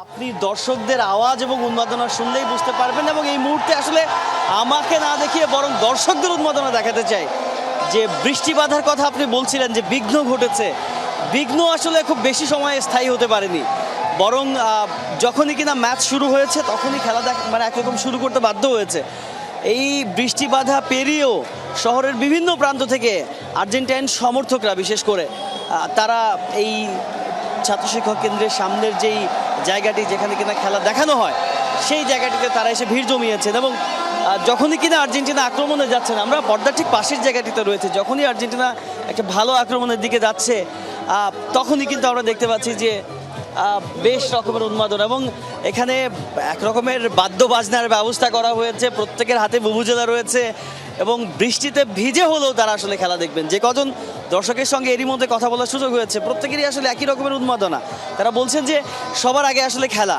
আপনি দর্শকদের আওয়াজ এবং উন্মাদনা শুনলেই বুঝতে পারবেন এবং এই মুহূর্তে আসলে আমাকে না দেখিয়ে বরং দর্শকদের উন্মাদনা দেখাতে চাই যে বৃষ্টি বাধার কথা আপনি বলছিলেন যে বিঘ্ন ঘটেছে। বিঘ্ন আসলে খুব বেশি সময় স্থায়ী হতে পারেনি, বরং যখনই কিনা ম্যাচ শুরু হয়েছে তখনই খেলা মানে একরকম শুরু করতে বাধ্য হয়েছে। এই বৃষ্টি বাধা পেরিয়েও শহরের বিভিন্ন প্রান্ত থেকে আর্জেন্টাইন সমর্থকরা বিশেষ করে তারা এই ছাত্র শিক্ষক কেন্দ্রের সামনের যেই জায়গাটি যেখানে কিনা খেলা দেখানো হয় সেই জায়গাটিতে তারা এসে ভিড় জমিয়েছেন এবং যখনই কিনা আর্জেন্টিনা আক্রমণে যাচ্ছেন, আমরা পর্দার ঠিক পাশের জায়গাটিতে রয়েছে, যখনই আর্জেন্টিনা একটা ভালো আক্রমণের দিকে যাচ্ছে তখনই কিন্তু আমরা দেখতে পাচ্ছি যে বেশ রকমের উন্মাদনা এবং এখানে এক রকমের বাদ্য বাজনার ব্যবস্থা করা হয়েছে, প্রত্যেকের হাতে বুবুজেলা রয়েছে এবং বৃষ্টিতে ভিজে হলেও তারা আসলে খেলা দেখবেন। যে কজন দর্শকের সঙ্গে এরই মধ্যে কথা বলার সুযোগ হয়েছে প্রত্যেকেরই আসলে একই রকমের উন্মাদনা। তারা বলছেন যে সবার আগে আসলে খেলা,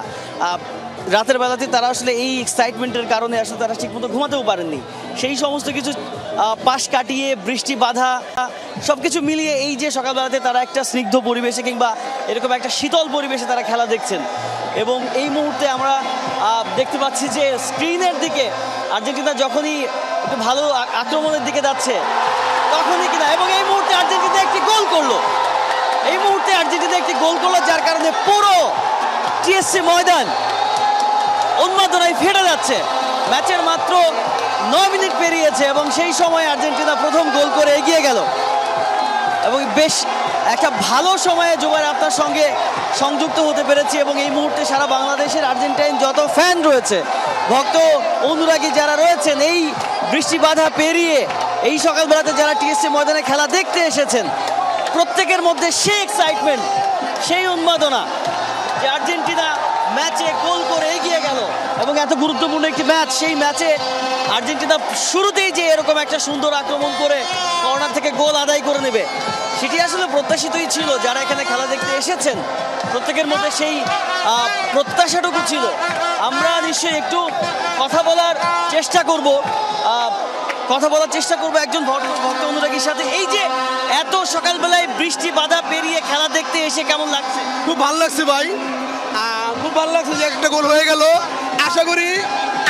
রাতের বেলাতে তারা আসলে এই এক্সাইটমেন্টের কারণে আসলে তারা ঠিকমতো ঘুমাতেও পারেননি। সেই সমস্ত কিছু পাশ কাটিয়ে বৃষ্টি বাধা সব কিছু মিলিয়ে এই যে সকালবেলাতে তারা একটা স্নিগ্ধ পরিবেশে কিংবা এরকম একটা শীতল পরিবেশে তারা খেলা দেখছেন এবং এই মুহূর্তে আমরা দেখতে পাচ্ছি যে স্ক্রিনের দিকে আর্জেন্টিনা যখনই একটু ভালো আক্রমণের দিকে যাচ্ছে তখনই কিনা এবং এই মুহূর্তে আর্জেন্টিনা একটি গোল করলো, এই মুহূর্তে আর্জেন্টিনা একটি গোল করলো যার কারণে পুরো টিএসসি ময়দান উন্মাদনায় ফেটে যাচ্ছে। ম্যাচের মাত্র 9 মিনিট পেরিয়েছে এবং সেই সময় আর্জেন্টিনা প্রথম গোল করে এগিয়ে গেল এবং বেশ একটা ভালো সময়ে জুবাইর আপনার সঙ্গে সংযুক্ত হতে পেরেছি এবং এই মুহূর্তে সারা বাংলাদেশের আর্জেন্টাইন যত ফ্যান রয়েছে, ভক্ত অনুরাগী যারা রয়েছেন, এই বৃষ্টি বাধা পেরিয়ে এই সকালবেলাতে যারা টিএসসি ময়দানে খেলা দেখতে এসেছেন প্রত্যেকের মধ্যে সেই এক্সাইটমেন্ট, সেই উন্মাদনা যে আর্জেন্টিনা ম্যাচে গোল করে এগিয়ে গেল এবং এত গুরুত্বপূর্ণ একটি ম্যাচ, সেই ম্যাচে আর্জেন্টিনা শুরুতেই যে এরকম একটা সুন্দর আক্রমণ করে কর্নার থেকে গোল আদায় করে নেবে সেটি আসলে প্রত্যাশিতই ছিল। যারা এখানে খেলা দেখতে এসেছেন প্রত্যেকের মধ্যে সেই প্রত্যাশাটুকু ছিল। আমরা নিশ্চয়ই একটু কথা বলার চেষ্টা করব একজন ভক্ত অনুরাগীর সাথে। এই যে এত সকালবেলায় বৃষ্টি বাধা পেরিয়ে খেলা দেখতে এসে কেমন লাগছে? খুব ভালো লাগছে ভাই, খুব ভালো লাগছে যে একটা গোল হয়ে গেল। আশা করি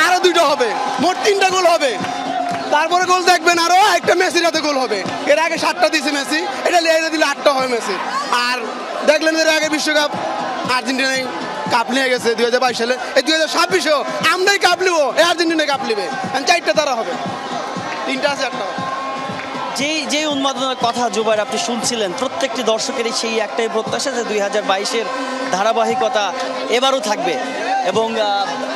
আরো 2টা হবে, মোট 3টা গোল হবে। তারপরে গোল দেখবেন আরো একটা মেসির হাতে গোল হবে। এর আগে 7টা দিয়েছে মেসি, এটা লিয়ে দিলে 8টা হবে মেসি। আর দেখলেন এর আগে বিশ্বকাপ আর্জেন্টিনায় কাপ নিয়ে গেছে 2022 সালে, এই 2026-এও আমরাই কাপ নিব, এই আর্জেন্টিনায় কাপ নিবে। 4টা তারা হবে, 3টা আছে 8টা। যেই উন্মাদনার কথা জুবাইর আপনি শুনছিলেন, প্রত্যেকটি দর্শকেরই সেই একটাই প্রত্যাশা যে 2022-এর ধারাবাহিকতা এবারও থাকবে এবং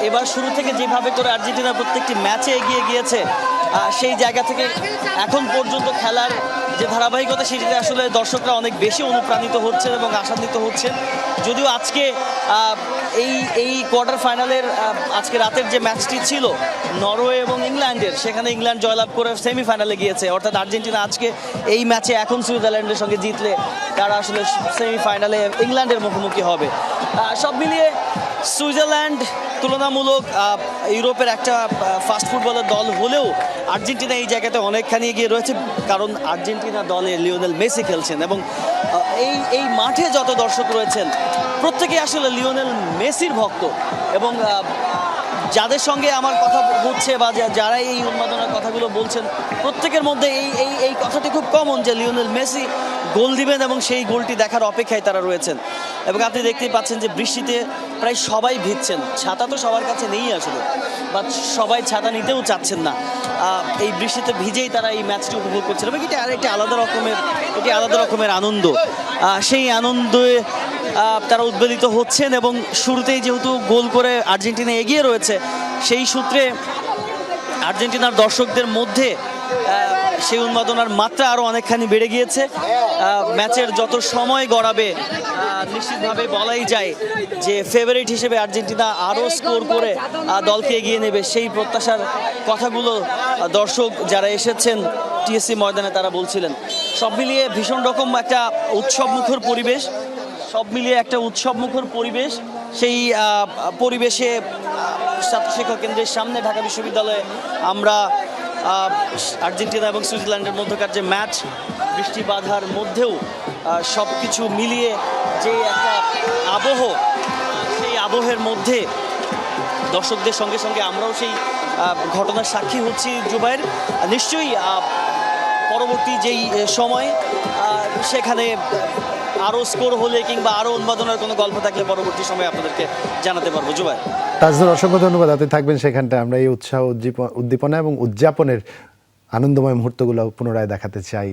এবার শুরু থেকে যেভাবে করে আর্জেন্টিনা প্রত্যেকটি ম্যাচে এগিয়ে গিয়েছে সেই জায়গা থেকে এখন পর্যন্ত খেলার যে ধারাবাহিকতা সেটিতে আসলে দর্শকরা অনেক বেশি অনুপ্রাণিত হচ্ছেন এবং আশান্বিত হচ্ছেন। যদিও আজকে এই কোয়ার্টার ফাইনালের আজকে রাতের যে ম্যাচটি ছিল নরওয়ে এবং ইংল্যান্ডের, সেখানে ইংল্যান্ড জয়লাভ করে সেমিফাইনালে গিয়েছে, অর্থাৎ আর্জেন্টিনা আজকে এই ম্যাচে এখন সুইজারল্যান্ডের সঙ্গে জিতলে তারা আসলে সেমিফাইনালে ইংল্যান্ডের মুখোমুখি হবে। সব মিলিয়ে সুইজারল্যান্ড তুলনামূলক ইউরোপের একটা ফাস্ট ফুটবলের দল হলেও আর্জেন্টিনা এই জায়গাতে অনেকখানি এগিয়ে রয়েছে, কারণ আর্জেন্টিনা দলে লিওনেল মেসি খেলছেন এবং এই মাঠে যত দর্শক রয়েছেন প্রত্যেকেই আসলে লিওনেল মেসির ভক্ত এবং যাদের সঙ্গে আমার কথা হচ্ছে বা যারা এই উন্মাদনার কথাগুলো বলছেন প্রত্যেকের মধ্যে এই কথাটি খুব কমন যে লিওনেল মেসি গোল দিবেন এবং সেই গোলটি দেখার অপেক্ষায় তারা রয়েছেন। এবং আপনি দেখতেই পাচ্ছেন যে বৃষ্টিতে প্রায় সবাই ভিজছেন, ছাতা তো সবার কাছে নেই আসলে, বা সবাই ছাতা নিতেও চাচ্ছেন না। এই বৃষ্টিতে ভিজেই তারা এই ম্যাচটি উপভোগ করছেন এবং এটি আরেকটি আলাদা রকমের আনন্দ। সেই আনন্দে তারা উদ্বেলিত হচ্ছেন এবং শুরুতেই যেহেতু গোল করে আর্জেন্টিনা এগিয়ে রয়েছে সেই সূত্রে আর্জেন্টিনার দর্শকদের মধ্যে সেই উন্মাদনার মাত্রা আরও অনেকখানি বেড়ে গিয়েছে। ম্যাচের যত সময় গড়াবে নিশ্চিতভাবে বলাই যায় যে ফেভারিট হিসেবে আর্জেন্টিনা আরও স্কোর করে দলকে এগিয়ে নেবে, সেই প্রত্যাশার কথাগুলো দর্শক যারা এসেছেন টিএসসি ময়দানে তারা বলছিলেন। সব মিলিয়ে ভীষণ রকম একটা উৎসবমুখর পরিবেশ। সেই পরিবেশে ছাত্র শিক্ষক কেন্দ্রের সামনে ঢাকা বিশ্ববিদ্যালয়ে আমরা আর্জেন্টিনা এবং সুইজারল্যান্ডের মধ্যকার যে ম্যাচ, বৃষ্টি বাধার মধ্যেও সব কিছু মিলিয়ে যে একটা আবহ, সেই আবহের মধ্যে দর্শকদের সঙ্গে সঙ্গে আমরাও সেই ঘটনার সাক্ষী হচ্ছি জুবাইর। নিশ্চয়ই পরবর্তী যেই সময় সেখানে আরও স্কোর হলে কিংবা আরও উন্মাদনার কোনো গল্প থাকলে পরবর্তী সময় আপনাদেরকে জানাতে পারবো। জুবাইর, তাজদুল, অসংখ্য ধন্যবাদ। আপনি থাকবেন সেখানটায়। আমরা এই উৎসাহ, উদ্দীপনা এবং উদযাপনের আনন্দময় মুহূর্তগুলো পুনরায় দেখাতে চাই।